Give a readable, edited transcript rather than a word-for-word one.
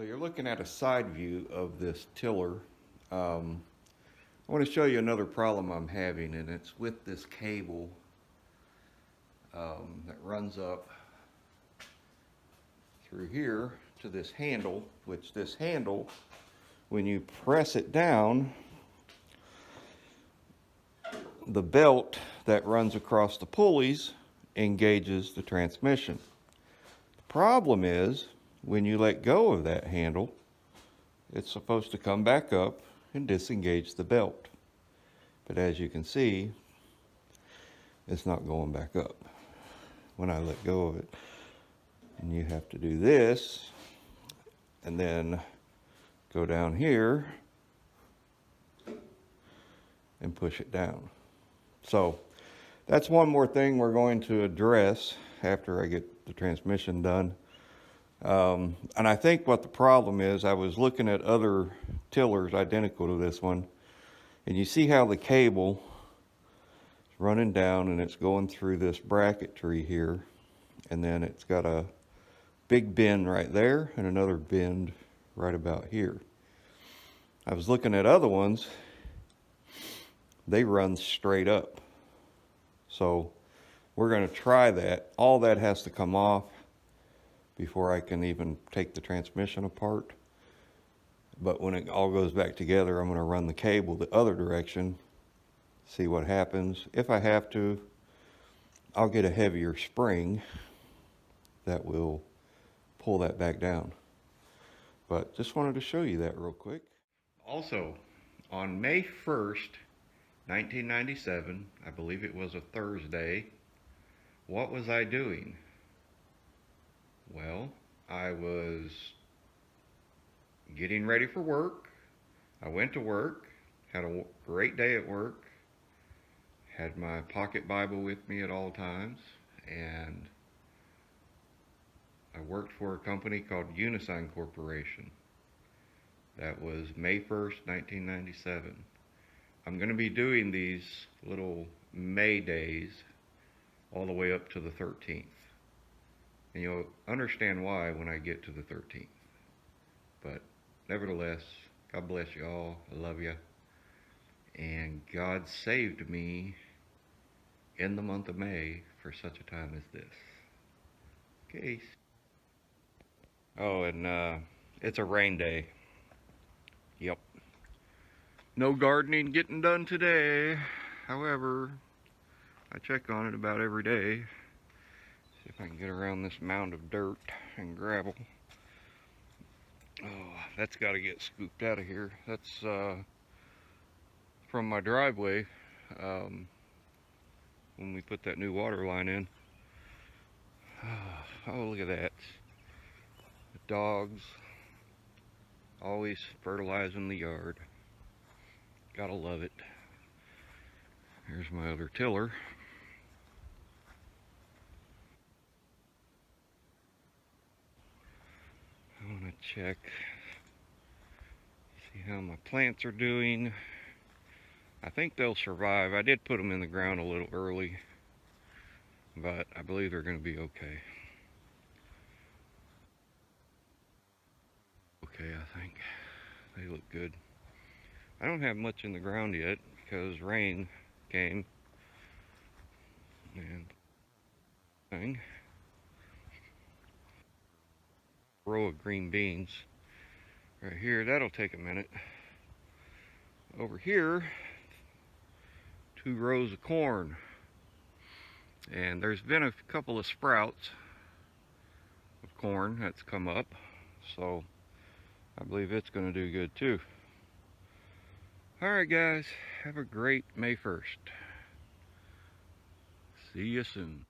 you're looking at a side view of this tiller. I want to show you another problem I'm having, and it's with this cable that runs up through here to this handle, which this handle, when you press it down, the belt that runs across the pulleys engages the transmission. The problem is, when you let go of that handle, it's supposed to come back up and disengage the belt. But as you can see, it's not going back up when I let go of it. And you have to do this and then go down here and push it down. So that's one more thing we're going to address after I get the transmission done. And I think what the problem is, I was looking at other tillers identical to this one, and you see how the cable is running down and it's going through this bracketry here, and then it's got a big bend right there and another bend right about here. I was looking at other ones, they run straight up. So we're going to try that. All that has to come off before I can even take the transmission apart. But when it all goes back together, I'm going to run the cable the other direction, see what happens. If I have to, I'll get a heavier spring that will pull that back down. But just wanted to show you that real quick. Also, on May 1st, 1997, I believe it was a Thursday, what was I doing? Well, I was getting ready for work. I went to work, had a great day at work, had my pocket Bible with me at all times, and I worked for a company called Unisign Corporation. That was May 1st, 1997. I'm going to be doing these little May days all the way up to the 13th. And you'll understand why when I get to the 13th. But nevertheless, God bless you all. I love you. And God saved me in the month of May for such a time as this. Okay. Oh, and it's a rain day. Yep. No gardening getting done today. However, I check on it about every day. See if I can get around this mound of dirt and gravel. Oh, that's got to get scooped out of here. That's from my driveway when we put that new water line in. Oh, look at that. The dogs always fertilizing the yard. Gotta love it. Here's my other tiller. I want to check, see how my plants are doing. I think they'll survive. I did put them in the ground a little early, but I believe they're going to be okay. Okay, I think they look good. I don't have much in the ground yet because rain came and thing. Row of green beans right here. That'll take a minute. Over here, 2 rows of corn, and there's been a couple of sprouts of corn that's come up, so I believe it's going to do good too. Alright guys, have a great May 1st. See you soon.